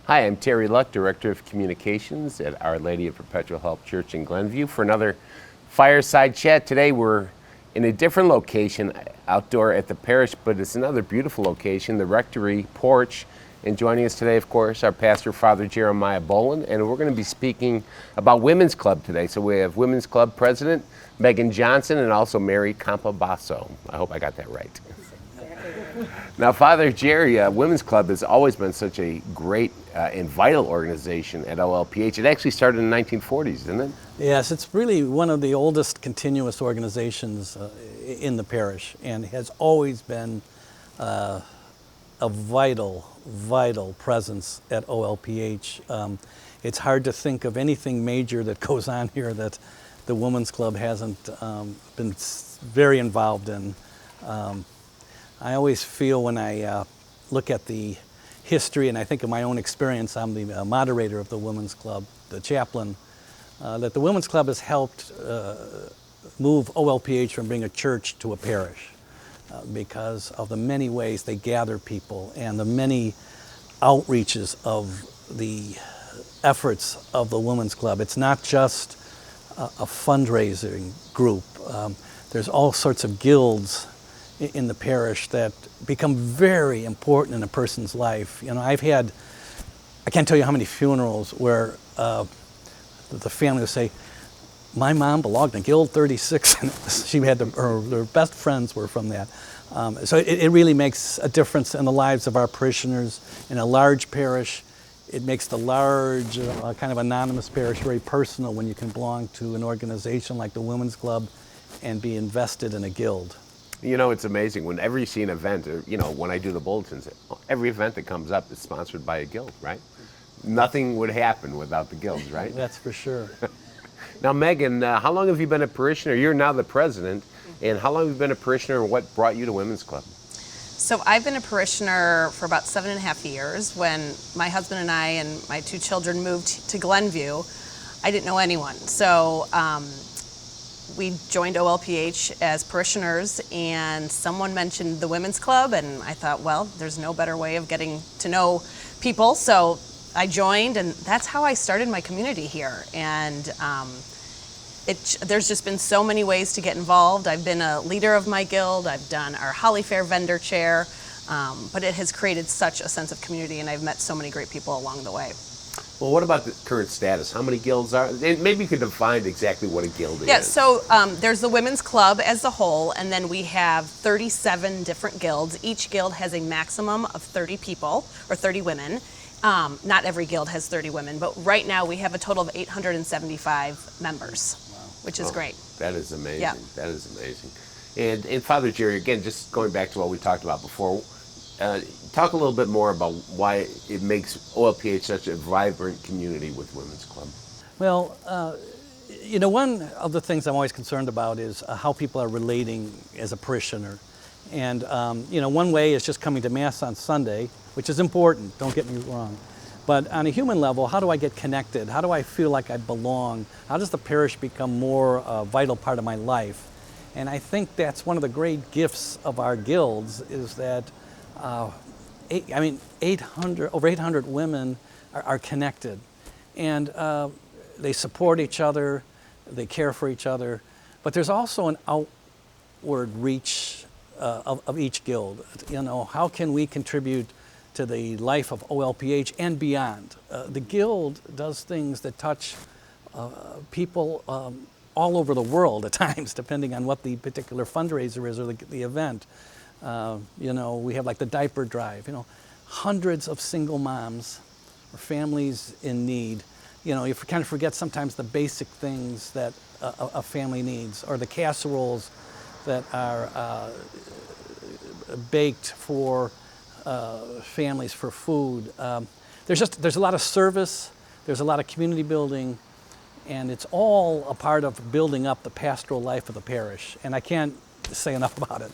Hi, I'm Terry Luck, Director of Communications at Our Lady of Perpetual Help Church in Glenview for another fireside chat. Today we're in a different location outdoor at the parish, but it's another beautiful location, the rectory porch. And joining us today, of course, our pastor, Father Jeremiah Boland, and we're going to be speaking about Women's Club today. So we have Women's Club President Megan Johnson and also Mary Campobasso. I hope I got that right. Now, Father Jerry, Women's Club has always been such a great and vital organization at OLPH. It actually started in the 1940s, didn't it? Yes, it's really one of the oldest continuous organizations in the parish, and has always been a vital presence at OLPH. It's hard to think of anything major that goes on here that the Women's Club hasn't been very involved in. I always feel when I look at the history and I think of my own experience, I'm the moderator of the Women's Club, the chaplain, that the Women's Club has helped move OLPH from being a church to a parish because of the many ways they gather people and the many outreaches of the efforts of the Women's Club. It's not just a fundraising group. There's all sorts of guilds in the parish that become very important in a person's life. You know, I can't tell you how many funerals where the family will say, my mom belonged to Guild 36, and she had her best friends were from that. So it really makes a difference in the lives of our parishioners. In a large parish, it makes the large, kind of anonymous parish very personal when you can belong to an organization like the Women's Club and be invested in a guild. You know, it's amazing. Whenever you see an event, or, you know, when I do the bulletins, every event that comes up is sponsored by a guild, right? Nothing would happen without the guilds, right? That's for sure. Now, Megan, how long have you been a parishioner? You're now the president. And how long have you been a parishioner, and what brought you to Women's Club? So I've been a parishioner for about 7.5 years. When my husband and I and my 2 children moved to Glenview, I didn't know anyone. So we joined OLPH as parishioners, and someone mentioned the Women's Club, and I thought, well, there's no better way of getting to know people. So I joined, and that's how I started my community here. And there's just been so many ways to get involved. I've been a leader of my guild. I've done our Holly Fair vendor chair, but it has created such a sense of community, and I've met so many great people along the way. Well, what about the current status? How many guilds are there? Maybe you could define exactly what a guild is. Yeah, so there's the Women's Club as a whole, and then we have 37 different guilds. Each guild has a maximum of 30 people, or 30 women. Not every guild has 30 women, but right now we have a total of 875 members. Which is great. That is amazing. Yeah. That is amazing. And Father Jerry, again, just going back to what we talked about before, talk a little bit more about why it makes OLPH such a vibrant community with Women's Club. Well, you know, one of the things I'm always concerned about is how people are relating as a parishioner. And, you know, one way is just coming to Mass on Sunday, which is important, don't get me wrong. But on a human level, how do I get connected? How do I feel like I belong? How does the parish become more a vital part of my life? And I think that's one of the great gifts of our guilds is that, over 800 women are connected. And they support each other, they care for each other. But there's also an outward reach of each guild. You know, how can we contribute to the life of OLPH and beyond? The Guild does things that touch people all over the world at times, depending on what the particular fundraiser is or the event. You know, we have like the diaper drive, you know, hundreds of single moms or families in need. You know, you kind of forget sometimes the basic things that a family needs, or the casseroles that are baked for families for food. There's a lot of service, there's a lot of community building, and it's all a part of building up the pastoral life of the parish. And I can't say enough about it.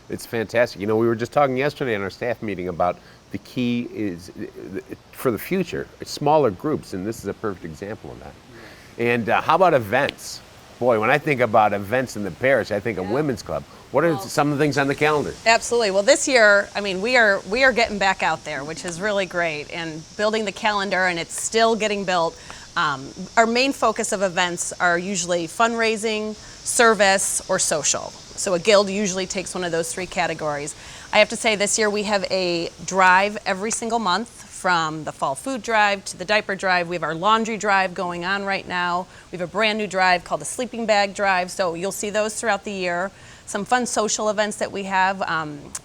It's fantastic. You know, we were just talking yesterday in our staff meeting about the key is for the future, it's smaller groups, and this is a perfect example of that. And how about events? Boy, when I think about events in the parish, I think of Women's Club. What are some of the things on the calendar? Absolutely. Well, this year, I mean, we are getting back out there, which is really great, and building the calendar, and it's still getting built. Our main focus of events are usually fundraising, service, or social. So a guild usually takes one of those three categories. I have to say this year we have a drive every single month, from the fall food drive to the diaper drive. We have our laundry drive going on right now. We have a brand new drive called the sleeping bag drive. So you'll see those throughout the year. Some fun social events that we have.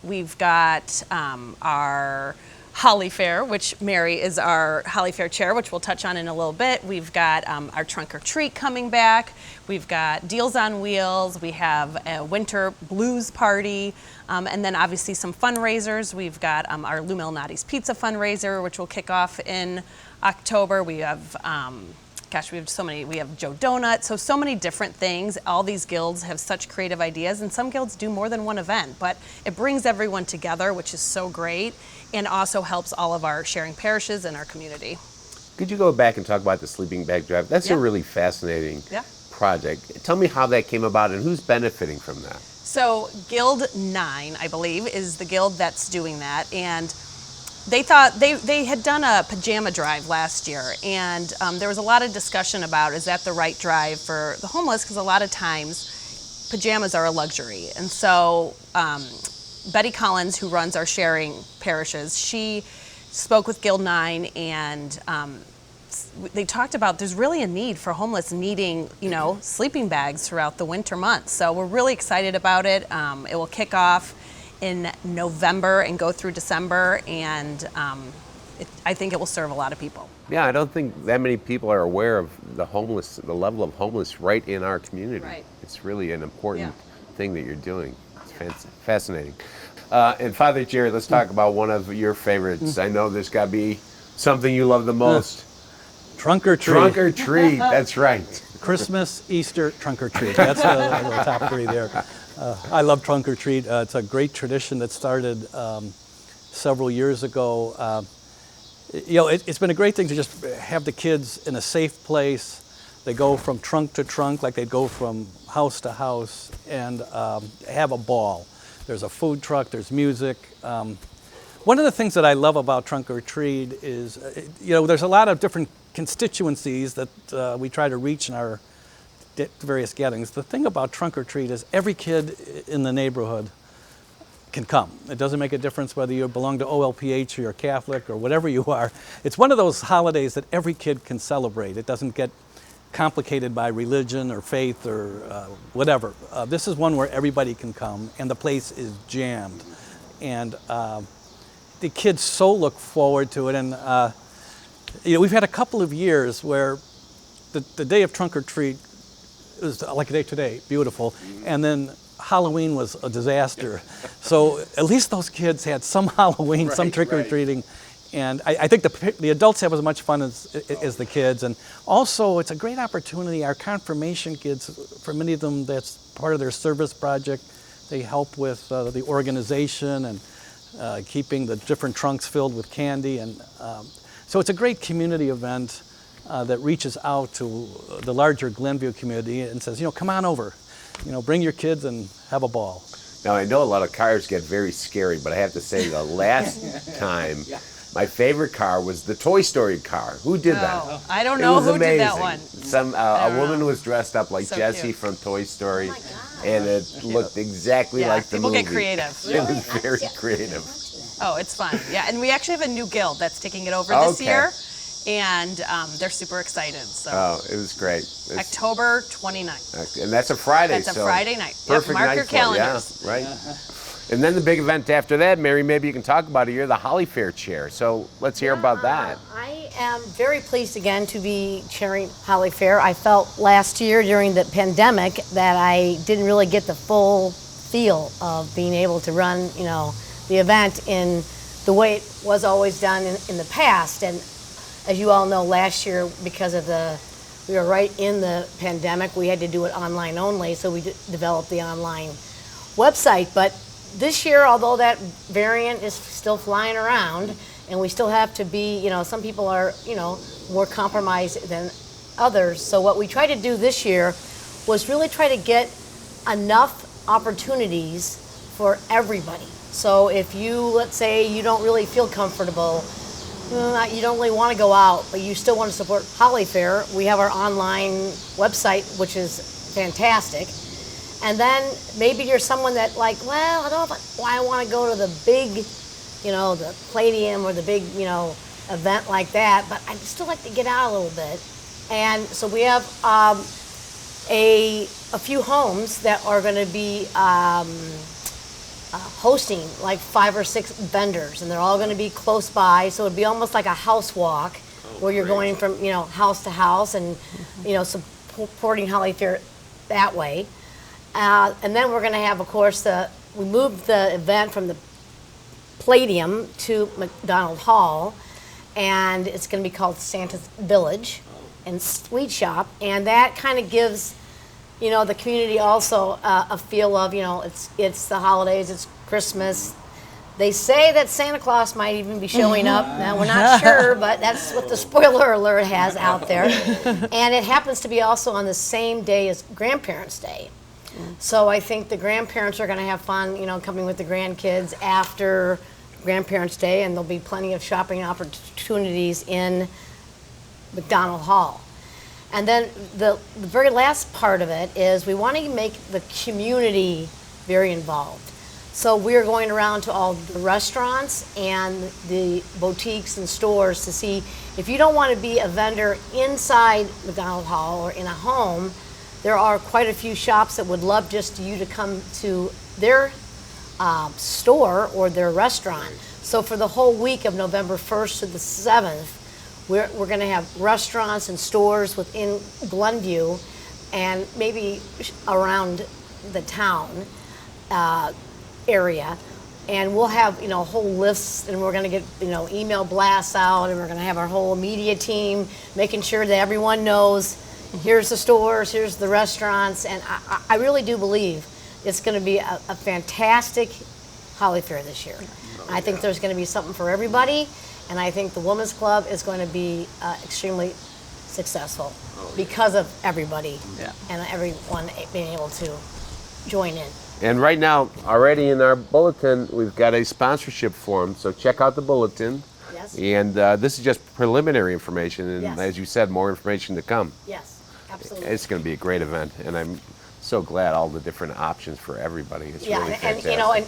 We've got our Holly Fair, which Mary is our Holly Fair chair, which we'll touch on in a little bit. We've got our Trunk or Treat coming back. We've got Deals on Wheels. We have a winter blues party. And then obviously some fundraisers. We've got our Lou Malnati's Pizza fundraiser, which will kick off in October. We have, we have so many. We have Joe Donut. So many different things. All these guilds have such creative ideas, and some guilds do more than one event, but it brings everyone together, which is so great, and also helps all of our sharing parishes and our community. Could you go back and talk about the sleeping bag drive? That's a really fascinating project. Tell me how that came about and who's benefiting from that. So Guild 9, I believe, is the guild that's doing that, and they thought they had done a pajama drive last year, and there was a lot of discussion about, is that the right drive for the homeless, because a lot of times pajamas are a luxury. And so Betty Collins, who runs our sharing parishes, she spoke with Guild 9, and they talked about there's really a need for homeless needing, sleeping bags throughout the winter months. So we're really excited about it. It will kick off in November and go through December, and I think it will serve a lot of people. Yeah, I don't think that many people are aware of the level of homeless right in our community. Right. It's really an important thing that you're doing. It's fascinating. And Father Jerry, let's talk about one of your favorites. I know there's got to be something you love the most. Trunk or Treat. Trunk or Treat, that's right. Christmas, Easter, Trunk or Treat. That's the top three there. I love Trunk or Treat. It's a great tradition that started several years ago. It's been a great thing to just have the kids in a safe place. They go from trunk to trunk, like they'd go from house to house, and have a ball. There's a food truck, there's music. One of the things that I love about Trunk or Treat is, there's a lot of different constituencies that we try to reach in our various gatherings. The thing about Trunk or Treat is every kid in the neighborhood can come. It doesn't make a difference whether you belong to OLPH or you're Catholic or whatever you are. It's one of those holidays that every kid can celebrate. It doesn't get complicated by religion or faith or whatever. This is one where everybody can come, and the place is jammed. And the kids so look forward to it. And we've had a couple of years where the day of Trunk or Treat was like a day today, beautiful, and then Halloween was a disaster. So at least those kids had some Halloween, some trick-or-treating, and I think the adults have as much fun as the kids. And also, it's a great opportunity. Our confirmation kids, for many of them, that's part of their service project. They help with the organization and keeping the different trunks filled with candy. And so it's a great community event that reaches out to the larger Glenview community and says, come on over, bring your kids and have a ball. Now, I know a lot of cars get very scary, but I have to say the last time, my favorite car was the Toy Story car. Who did that? I don't know who did that one. A woman was dressed up like Jessie from Toy Story, and it looked exactly like the movie. People get creative. It was very creative. Oh, it's fun. Yeah, and we actually have a new guild that's taking it over this year, and they're super excited. So. Oh, it was great. October 29th. And that's a Friday. That's a Friday night. Perfect mark night your for it, calendars. yeah, right. And then the big event after that, Mary, maybe you can talk about it. You're the Holly Fair chair, so let's hear about that. I am very pleased again to be chairing Holly Fair. I felt last year during the pandemic that I didn't really get the full feel of being able to run, the event in the way it was always done in the past. And as you all know, last year, because of we were right in the pandemic, we had to do it online only, so we developed the online website. But this year, although that variant is still flying around, and we still have to be, some people are, more compromised than others. So what we tried to do this year was really try to get enough opportunities for everybody. So if you, let's say, you don't really feel comfortable, you don't really want to go out, but you still want to support Holly Fair, we have our online website, which is fantastic. And then maybe you're someone that like, well, I don't know why I want to go to the big, the Palladium or the big, event like that, but I'd still like to get out a little bit. And so we have a few homes that are going to be hosting like 5 or 6 vendors, and they're all going to be close by, so it'd be almost like a house walk where you're going from house to house and supporting Holly Fair that way. And then we're going to have, of course, we moved the event from the Palladium to McDonald Hall, and it's going to be called Santa's Village and Sweet Shop, and that kind of gives the community also a feel of it's the holidays, it's Christmas. They say that Santa Claus might even be showing up. Now we're not sure, but that's what the spoiler alert has out there. And it happens to be also on the same day as Grandparents' Day. So I think the grandparents are going to have fun, coming with the grandkids after Grandparents' Day, and there'll be plenty of shopping opportunities in McDonald Hall. And then the very last part of it is we want to make the community very involved. So we're going around to all the restaurants and the boutiques and stores to see if you don't want to be a vendor inside McDonald Hall or in a home, there are quite a few shops that would love just you to come to their store or their restaurant. So for the whole week of November 1st to the 7th, we're going to have restaurants and stores within Glenview and maybe around the town area. And we'll have, whole lists, and we're going to get, email blasts out, and we're going to have our whole media team making sure that everyone knows here's the stores, here's the restaurants. And I really do believe it's going to be a fantastic Holly Fair this year. I think there's going to be something for everybody. And I think the Women's Club is going to be extremely successful because of everybody and everyone being able to join in. And right now, already in our bulletin, we've got a sponsorship form, so check out the bulletin. Yes. And this is just preliminary information, and as you said, more information to come. Yes, absolutely. It's going to be a great event, and I'm so glad all the different options for everybody. It's really fantastic. And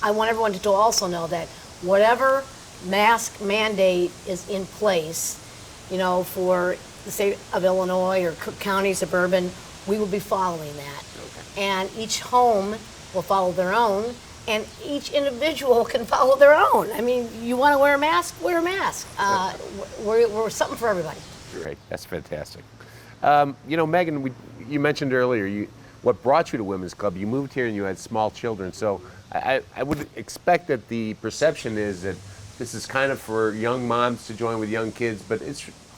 I want everyone to also know that whatever mask mandate is in place, for the state of Illinois or Cook County, suburban, we will be following that. Okay. And each home will follow their own, and each individual can follow their own. I mean, you want to wear a mask, wear a mask. We're something for everybody. Great, that's fantastic. Megan, you mentioned earlier what brought you to Women's Club. You moved here and you had small children, so I would expect that the perception is that this is kind of for young moms to join with young kids, but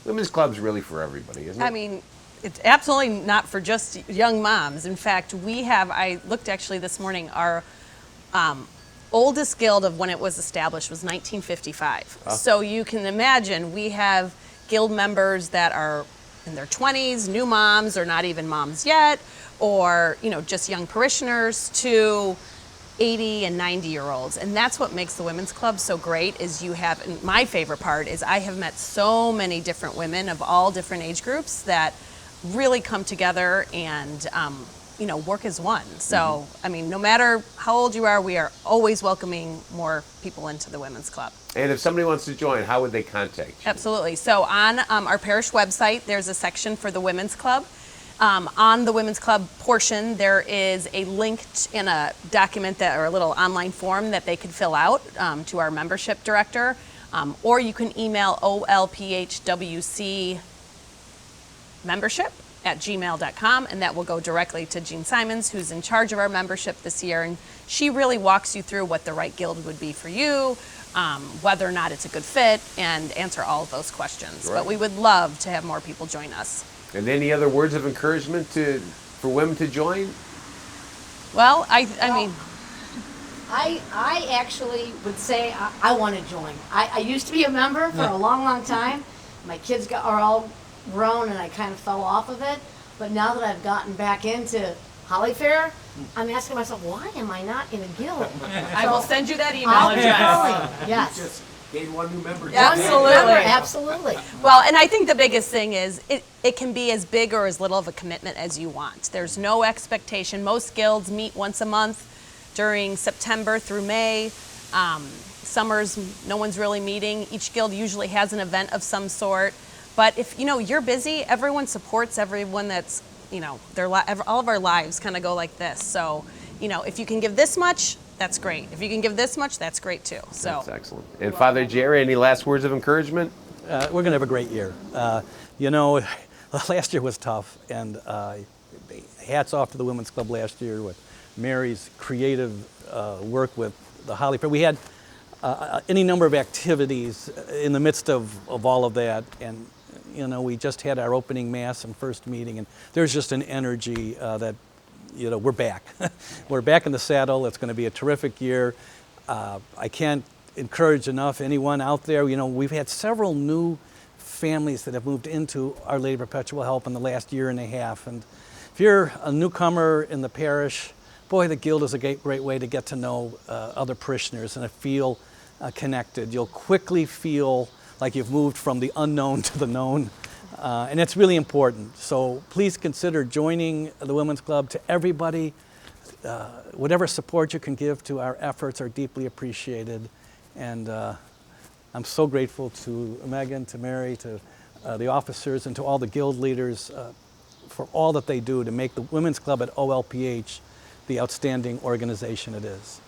Women's Club's really for everybody, isn't it? I mean, it's absolutely not for just young moms. In fact, I looked actually this morning, our oldest guild of when it was established was 1955. So you can imagine we have guild members that are in their 20s, new moms or not even moms yet, or just young parishioners to 80 and 90-year-olds. And that's what makes the Women's Club so great is and my favorite part is I have met so many different women of all different age groups that really come together and work as one. So, I mean, no matter how old you are, we are always welcoming more people into the Women's Club. And if somebody wants to join, how would they contact you? Absolutely. So on our parish website, there's a section for the Women's Club. On the Women's Club portion, there is a link in a document or a little online form that they could fill out to our membership director, or you can email OLPHWC membership@gmail.com, and that will go directly to Jean Simons, who's in charge of our membership this year, and she really walks you through what the right guild would be for you, whether or not it's a good fit, and answer all of those questions. Right. But we would love to have more people join us. And any other words of encouragement for women to join? Well, I mean, I actually would say I want to join. I used to be a member for a long, long time. My kids are all grown, and I kind of fell off of it. But now that I've gotten back into Holly Fair, I'm asking myself, why am I not in a guild? I will send you that email I'll keep address. going. Yes. Just gain one new member. Absolutely. Absolutely. Well, and I think the biggest thing is it can be as big or as little of a commitment as you want. There's no expectation. Most guilds meet once a month during September through May. Summers, no one's really meeting. Each guild usually has an event of some sort. But if you're busy, everyone supports everyone that's, all of our lives kind of go like this. So, if you can give this much, that's great. If you can give this much, that's great too. So That's excellent. And Father Jerry, any last words of encouragement? We're going to have a great year. Last year was tough, and hats off to the Women's Club last year with Mary's creative work with the Holly Fair. We had any number of activities in the midst of all of that, and we just had our opening mass and first meeting, and there's just an energy that we're back. We're back in the saddle. It's going to be a terrific year. I can't encourage enough anyone out there. We've had several new families that have moved into Our Lady of Perpetual Help in the last year and a half, and if you're a newcomer in the parish, boy, the Guild is a great way to get to know other parishioners and to feel connected. You'll quickly feel like you've moved from the unknown to the known, and it's really important. So please consider joining the Women's Club. To everybody, whatever support you can give to our efforts are deeply appreciated, and I'm so grateful to Megan, to Mary, to the officers, and to all the Guild leaders for all that they do to make the Women's Club at OLPH the outstanding organization it is.